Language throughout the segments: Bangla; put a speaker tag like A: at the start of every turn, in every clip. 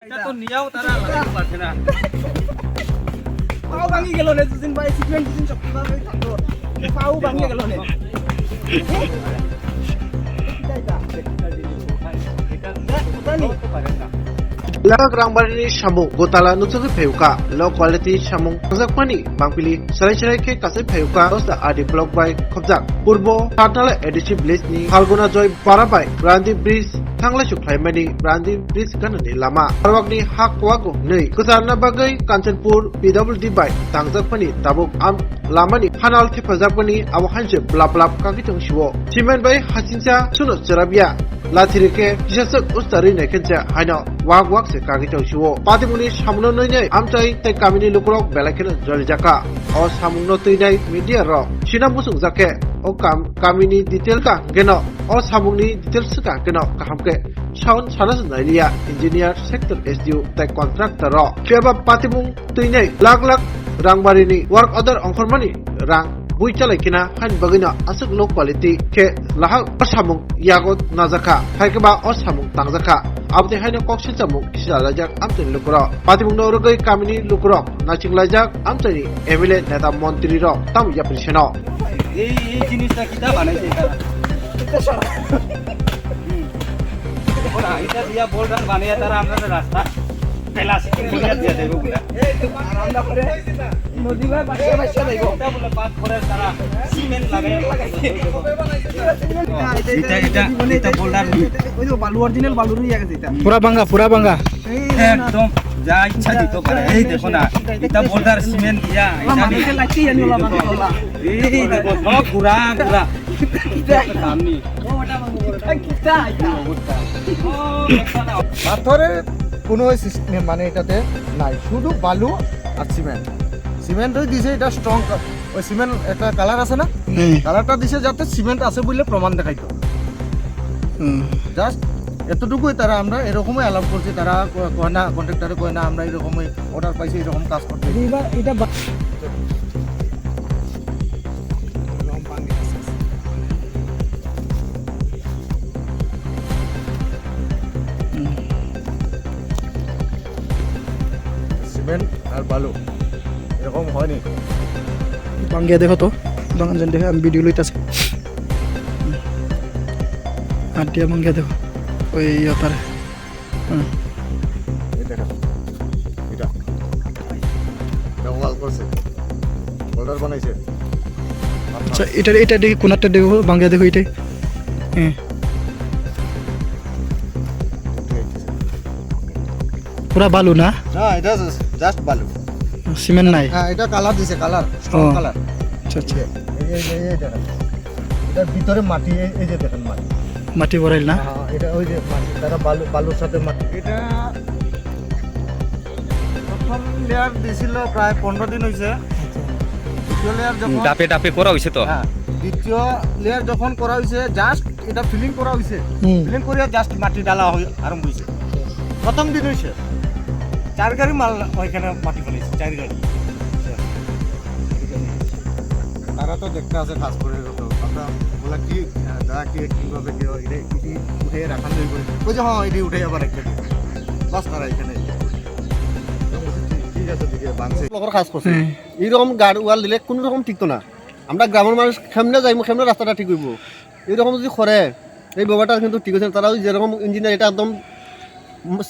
A: এটা তো নিয়াও তারা লাগাতে পারছে না।
B: পাও ভাঙি গেল রে দুদিন ভাই সিমেন্ট দুদিন শক্তি ভাবে থাকতো পাও ভাঙি গেল রে
C: Lagak Rangbari Shamu Gotala Nutsuki Peuka, low quality Shamu Zakmani, Bampili, Sarai Ke Kasi Peuka, Rosa Adi Block by Kobzak, Purbo, Tartala Edition Blisni, Halgona Joy Parabai, Brandi Breeze, Tangla Shukhaimani, Brandi Breeze Ganani Lama, Arwagni Hakwago, Nei, Kusana Bagai, Kanchanpur, PWD by Tangzakpani, Tabuk Am Lamani, Hanal Kipazakpani, Awahanship, Blab Blab Kakitung Shiwo, Chiman by Hasincha, Suno Sarabia. Latirike, Jisuk Ustari Nekenja, Hino, Wag se Kagito Shuo, Patimuni Shamuno Nine, Amtai, Te Kamini Lukrok, Belakin, Jolijaka, or Samuno Tine, Media Rock, Shinamusu Zake, or Kamini Detailka, Geno, or Samuni Detailsuka, Geno, Kahamke, Shaun Sanas Nilia, Engineer Sector SDU, Te Contractor Rock, Cheba Patimun Tine, Lag Rangbarini, Work Other Onkormani, Rang. Buichalai kina han bagina asuk low quality ke lahak osamung yagot nazaka haikeba osamung tangjaka abde haino kokshin samung kisalajak amten lukro patimung norogai kamini lukro nachinglajak amtani emile neta montri ro tam yaprisheno
A: এই জিনিসটা কিটা বানাইছে এটা ওরা এটা দিয়া বোল্ডার বানিয়ে তারা আমাদের রাস্তা প্লাস্টিক দিয়ে দিয়ে দেব বলে
B: আমরা করে নদী ভাই বাসা বাসা দেব
A: এটা বলে পাত করে তারা সিমেন্ট লাগাইছে এটা বোল্ডার
B: ওই যে বালু অরিজিনাল বালুরই গেছে এটা
D: পুরা ভাঙ্গা
A: একদম যা ইচ্ছা দিতে পারে এই দেখো না এটা বোল্ডার সিমেন্ট দিয়া
B: মানুষের লাগতেই জানি ওলা মানুষ ওলা
A: এই দেখো সব গুড়া সামনে
D: পাথরের কোনো সিস্টেম মানে এটাতে নাই, শুধু বালু আর সিমেন্ট। সিমেন্টই দিছে, এটা স্ট্রং। ওই সিমেন্ট একটা কালার আছে না, কালারটা দিছে যাতে সিমেন্ট আছে বলে প্রমাণ দেখাইতো। জাস্ট এতটুকুই তারা আমরা এরকমই অ্যালাউ করছি। তারা কয় না, কন্ট্রাক্টরে কয় না আমরা এরকমই অর্ডার পাইছি এরকম কাজ করতে।
B: এটা
D: সিমেন্ট আর বালু এরকম হয়নি।
E: বাঙ্গিয়া দেখো তো, বাঙ্গান দেখে আমি ভিডিও লইতেছি। আর দিয়া বাঙ্গিয়া দেখো ওই তার
D: এটা ওয়াল করছে, হোল্ডার বানাইছে।
E: আচ্ছা এটা দেখি কোনারটা দেখো, বাঙ্গিয়া দেখো এটাই। হ্যাঁ পুরা বালু না?
D: না, এটা জাস্ট বালু,
E: সিমেন্ট নাই।
D: হ্যাঁ এটা কালার দিছে, কালার স্ট্রং কালার।
E: আচ্ছা আচ্ছা,
D: এটার ভিতরে মাটি, এই যে দেখেন
E: মাটি ভরাইল না?
D: হ্যাঁ এটা ওই যে মাটি, তারা বালুর সাথে মাটি। এটা প্রথম লেয়ার দিছিল প্রায় 15 দিন হয়েছে। দ্বিতীয় লেয়ার যখন
A: ডাপে করা হইছে তো,
D: হ্যাঁ দ্বিতীয় লেয়ার যখন করা হয়েছে জাস্ট এটা ফিলিং করা হয়েছে। ফিলিং করিয়া জাস্ট মাটি ডালা আরম্ভ হয়েছে। প্রথম দিন হয়েছে 4 গাড়ি মাল ওইখানে মাটি ফেলেছে, 4 গাড়ি। তারা তো দেখতে আছে কাজ করে, আমরা বলা কি তারা কিভাবে উঠে রাখা যাবে, ওই যে হ্যাঁ এটি উঠে আবার রেখে দিই বাস। তারা এখানে ঠিক আছে দিকে বাংছে কাজ করছে। এইরকম গাড়ি ওয়াল দিলে কোনো রকম ঠিক তো না। আমরা গ্রামের মানুষ কেমনে যাইব, কেমনে রাস্তাটা ঠিক হইব। এইরকম যদি করে এই ব্যাপারটা কিন্তু ঠিক আছে। তারা ওই যেরকম ইঞ্জিনিয়ার এটা একদম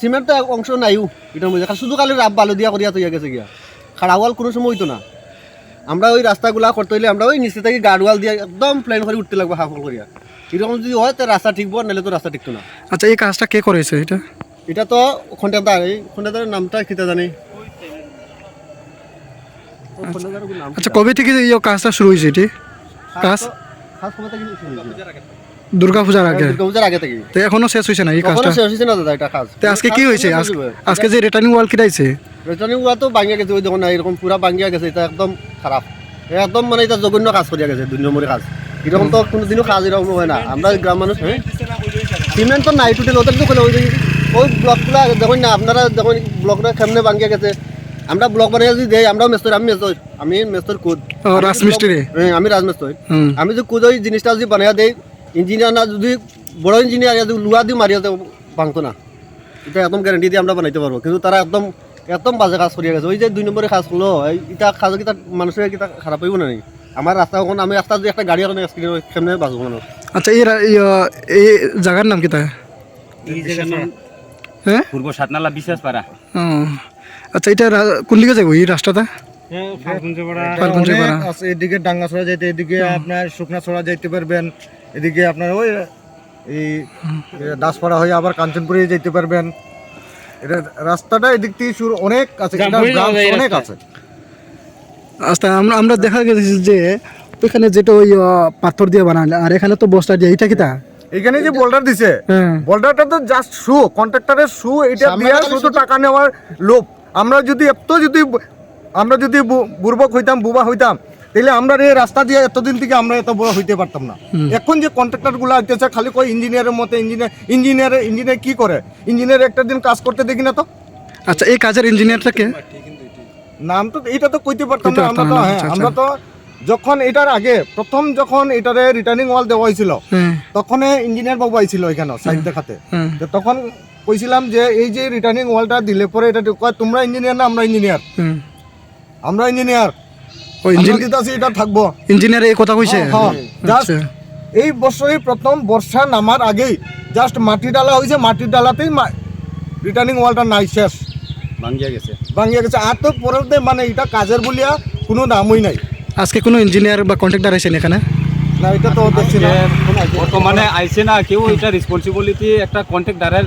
D: সিমেন্টটা অংশ নাইও এটার মধ্যে, শুধু খালি রাব বালু দিয়া করিয়া তৈয়া গেছে গিয়া। খাড়া ওয়াল কোনো সময় হইতো না। আমরা ওই রাস্তাগুলা করতে হইলে আমরা ওই নিচে থেকে গার্ড ওয়াল দিয়ে একদম প্লেন করে উঠতে লাগবে হাফল করিয়া। এরকম যদি হয় তো রাস্তা ঠিকবো, নাহলে তো রাস্তা ঠিকতো না।
E: আচ্ছা এই কাজটা কে করেছে এটা?
D: এটা তো খন্ডেদার, এই খন্ডেদারের নামটা কিতা জানি।
E: আচ্ছা কবে থেকে এই কাজটা শুরু হয়েছে? এটি কাজ দুর্গা পূজার আগে?
D: দুর্গাপূজার আগে থেকে।
E: তো এখনো শেষ হয়েছে না এই কাজটা?
D: শেষ হয়েছে না দাদা, এটা কাজ।
E: তো আজকে কি হয়েছে? আজকে যে রিটার্নিং ওয়াল কিটাইছে,
D: রিটার্নিং ওয়াল তো ভাঙিয়া গেছে। ওই দেখুন এরকম পুরা ভাঙিয়া গেছে। এটা একদম খারাপ, একদম মানে এটা জঘন্য কাজ করিয়া গেছে, 2 নম্বরের কাজ। এরকম তো কোনোদিনও কাজ এরকম হয় না। আমরা গ্রাম মানুষ, হ্যাঁ সিমেন্ট তো নাই টুটেল। ওদের তো ওই ব্লকগুলা দেখুন না আপনারা, দেখুন ব্লকটা কেমনে ভাঙিয়া গেছে। আমরা ব্লক বানিয়ে যদি দেয়, আমরাও মেস্তর, আমি মেস্তর কুদ,
E: রাজমিস্ত্রি,
D: আমি রাজমিস্ত্রি। আমি যদি কুদ ওই জিনিসটা যদি বানিয়ে দেয়, ইঞ্জিনিয়ার না যদি বড় ইঞ্জিনিয়ার যদি লুয়া দিয়ে মারিয়া ভাঙতো না। এটা একদম গ্যারান্টি দিয়ে আমরা বানাইতে পারবো, কিন্তু তারা একদম একদম বাজে কাজ করিয়া গেছে। ওই যে 2 নম্বরে কাজ করলো, এটা কাজ কি তার মানুষের কি খারাপ হইব না? আমার রাস্তা এখন আমি রাস্তা যদি একটা গাড়ি এখন অ্যাক্সিডেন্ট কেমনে বাঁচবো মানুষ?
E: আচ্ছা এই জায়গার নাম কি তা?
A: এই জায়গার নাম
E: হ্যাঁ
A: পূর্ব সাতনালা বিশ্বাসপাড়া।
E: ও আচ্ছা, এটা কোন দিকে যাবো এই রাস্তাটা? ফাল্গুনজোড়া
F: আছে, এদিকে ডাঙ্গাছড়া যাইতে, এদিকে আপনার শুকনাছড়া যাইতে পারবেন, এদিকে আপনার ওই এই দাসপাড়া হয়ে আবার কাঞ্চনপুরে যাইতে পারবেন। এটা রাস্তাটা এদিক থেকে শুরু অনেক আছে, অনেক আছে।
E: আচ্ছা, আমরা দেখা গেছে যে ওইখানে যেটা ওই পাথর দিয়ে বানালে, আর এখানে তো বস্তা দিয়ে, এটা কি তা?
F: এখানে যে বোল্ডার দিছে,
E: হ্যাঁ
F: বোল্ডারটা তো জাস্ট শু, কন্ট্রাক্টরের শু, এটা দিয়া শুধু টাকা নেওয়ার লোভ। আমরা যদি বুর্বক হইতাম, বুবা হইতাম, তাহলে আমরা এই রাস্তা দিয়ে এতদিন থেকে আমরা এত বড় হইতে পারতাম না। এখন যে কন্ট্রাক্টর গুলো আসতেছে খালি কই ইঞ্জিনিয়ারের মতো, ইঞ্জিনিয়ার কি করে? ইঞ্জিনিয়ার একটা দিন কাজ করতে দেখি না তো।
E: আচ্ছা, এই কাজের ইঞ্জিনিয়ারটা কে?
F: নাম তো এটা তো কইতে পারতাম না আমরা তো।
E: না,
F: হ্যাঁ,
E: আচ্ছা,
F: আমরা তো যখন এটার আগে প্রথম যখন এটারে রিটার্নিং ওয়াল দেওয়া হয়েছিল,
E: হ্যাঁ
F: তখন ইঞ্জিনিয়ার বাবু আইছিল এখানে সাইড দেখাতে।
E: হ্যাঁ
F: তো তখন কইছিলাম যে এই যে রিটার্নিং ওয়ালটা দিলে পরে এটা কয় তোমরা ইঞ্জিনিয়ার না? আমরা ইঞ্জিনিয়ার,
E: হ্যাঁ।
F: আমরা ইঞ্জিনিয়ার,
E: ও ইঞ্জিনিয়ার,
F: দিতাছি এটা থাকবো।
E: ইঞ্জিনিয়ার এই কথা কইছে?
F: হ্যাঁ, just
E: আচ্ছা
F: এই বছরই প্রথম বর্ষা নামার আগেই জাস্ট মাটি ডালা হয়েছে, মাটির ডালাতেই রিটার্নিং ওয়ালটা নাই, শেষ
A: ভাঙ্গিয়া গেছে।
F: ভাঙিয়ে গেছে। আর তো পরে মানে এটা কাজের বলিয়া কোনো দামই নাই।
E: আজকে কোনো ইঞ্জিনিয়ার বা কন্ট্রাক্টর আছেন এখানে?
F: না, এটা তো দেখছি না।
A: বর্তমানে আইছে না কেউ। এটা রেসপন্সিবিলিটি একটা কন্ট্রাক্টরের,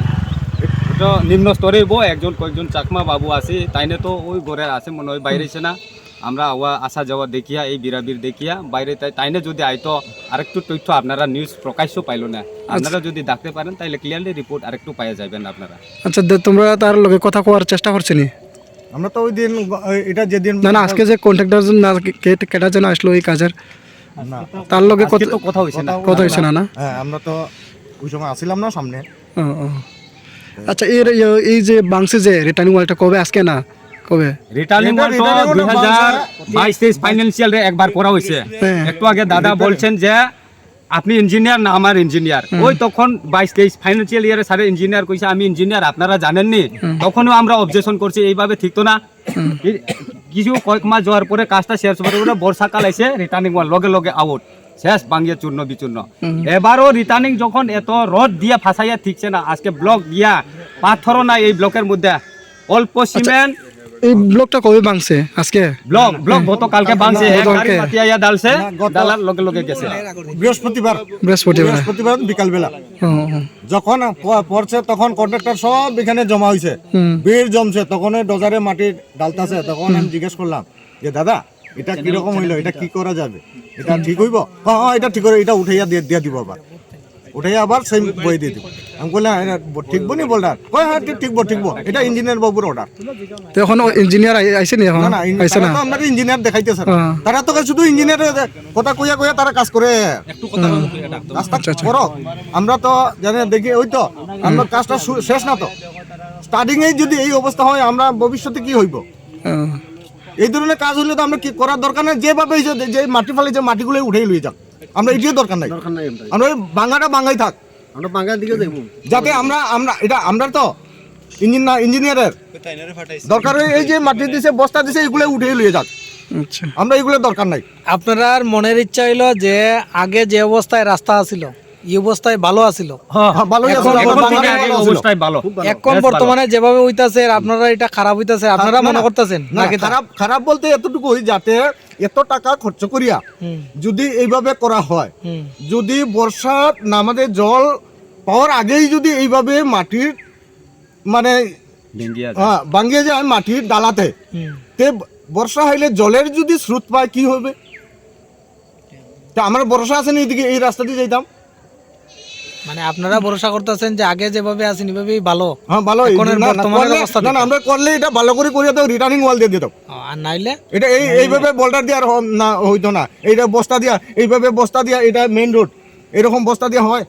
A: এটা নিম্ন স্তরে একজন কয়েকজন চাকমা বাবু আছে, তাইনে তো ওই ঘরের আছে মনে হয়, বাইরে এসে না। আমরা আসা যাওয়া দেখিয়া, এই বিরাবির দেখিয়া বাইরে, তাইনে যদি আইতো আরেকটু তথ্য আপনারা নিউজ প্রকাশ্য পাইল না, আপনারা যদি দেখতে পারেন তাহলে ক্লিয়ারলি রিপোর্ট আরেকটু পাইয়া যাবেন আপনারা।
E: আচ্ছা, তোমরা তার লগে কথা কওয়ার চেষ্টা করছেনি?
F: আমরা তো ওই দিন এটা যেদিন
E: না, আজকে যে কন্ট্রাক্টর না কেটা যেন আসলো এই কাজের,
F: না,
E: তার লগে
A: আজকে তো কথা হইছে না।
E: কথা হয়েছে না? না,
F: হ্যাঁ, আমরা তো ওই সময় আসিলাম না সামনে।
E: ও ও। আচ্ছা, এই যে বাংসে যে রিটার্নিং ওয়ালটা কবে? আজকে না, কবে?
A: রিটার্নিং ওয়াল তো 2022-23 ফাইনান্সিয়াল রে একবার করা হইছে।
E: হ্যাঁ।
A: একটু আগে দাদা বলছেন যে আপনি ইঞ্জিনিয়ার না আমার ইঞ্জিনিয়ার। ওই তখন 22-23 ফাইনান্সিয়াল ইয়ারে স্যার ইঞ্জিনিয়ার কইছে আমি ইঞ্জিনিয়ার, আপনারা জানেননি। তখনও আমরা অবজেকশন করছি, এইভাবে ঠিক তো না। কিছু কয়েক মাস যাওয়ার পরে কাজটা শেষ হওয়ার পরে বর্ষাকাল এসে রিটার্নিং ওয়াল লগে লগে আউট, শেষ, ভাঙ্গিয়ে চূর্ণ বিচূর্ণ। এবারও রিটার্নিং যখন এত রড দিয়ে ফাঁসাইয়া ঠিকছে না, আজকে ব্লক দিয়া পাথরও না এই ব্লকের মধ্যে, অল্প সিমেন্ট।
E: এই ব্লকটা কবে ভাঙছে? আজকে
A: ব্লক গতকালকে ভাঙছে,
E: গতকালকে।
A: ডালছে, ডালার লগে লগে গেছে।
F: বৃহস্পতিবার বিকালবেলা
E: ও, ও।
F: যখন পড়ছে তখন কন্ট্রাক্টর সব এখানে জমা হয়েছে, ভিড় জমছে। তখন ডজারে মাটি ডালতাছে, তখন আমি জিজ্ঞেস করলাম যে দাদা এটা কিরকম হইলো, এটা কি করা যাবে, এটা ঠিক হইব? হ্যাঁ, এটা ঠিক করে, এটা উঠাইয়া দিয়ে দিব, আবার উঠাইয়া আবার সেই বই দিয়ে দিব। আমি বললাম এটা ঠিকবো নি বোল্ডার? হ্যাঁ, ঠিকবো, এটা ইঞ্জিনিয়ার বাবুর অর্ডার।
E: তো এখন ইঞ্জিনিয়ার আইছে নি? এখন
F: না,
E: আইছে না?
F: আমরা ইঞ্জিনিয়ার দেখাইতেছে না।
E: হ্যাঁ।
F: তারা তো শুধু ইঞ্জিনিয়ার কথা কইয়া তারা কাজ করে। কাজটা করো, আমরা তো জানি দেখি। ওই তো আমরা কাজটা শেষ না তো, স্টার্টিং এ যদি এই অবস্থা হয়, আমরা ভবিষ্যতে কি হইব?
E: ও।
F: এই ধরনের কাজ হলে তো আমরা কি করার দরকার নেই। যেভাবে যে মাটি ফালে যে মাটিগুলো উঠেই লইয়ে যাক, আমরা এটিও দরকার নাই। আমরা ওই বাঙ্গাই থাক,
D: আমরা বাঙ্গার দিকে যাইব,
F: যাতে আমরা তো ইঞ্জিনিয়ারের দরকার। এই যে মাটি দিছে, বস্তা দিছে, এগুলো উঠেই লইয়ে যাক,
E: আচ্ছা,
F: আমরা এগুলো দরকার নাই।
B: আপনার মনের ইচ্ছা হইলো যে আগে যে অবস্থায় রাস্তা আছিল এই অবস্থায় ভালো আছিল,
F: ভালোই আছে,
A: অবস্থায় ভালো।
B: এখন বর্তমানে যেভাবে হইতাছে আপনারা এটা খারাপ হইতাছে, আপনারা মনে করতেছেন নাকি?
F: খারাপ বলতে এতটুকুই, যাতে এত টাকা খরচ করিয়া যদি এইভাবে করা হয়, যদি বর্ষা নামাদের জল পাওয়ার আগেই যদি এইভাবে মাটির মানে ভাঙ্গিয়ে যায় মাটির ডালাতে, তে বর্ষা হইলে জলের যদি স্রোত পায় কি হবে? তা আমরা ভরসা আছে না এইদিকে এই রাস্তা দিয়ে যাইতাম।
B: মানে আপনারা ভরসা করতেছেন যে আগে যেভাবে আছেন এভাবেই ভালো?
F: হ্যাঁ, ভালো। না, আমরা করলে এটা ভালো করে করিয়া দাও, রিটার্নিং ওয়াল দিয়ে দিতাম।
B: আর নাইলে
F: এটা এইভাবে বোল্ডার দিয়ে আর না হইতো না, এইটা বস্তা দিয়া, এইভাবে বস্তা দিয়া, এটা মেইন রোড, এরকম বস্তা দিয়া হয়।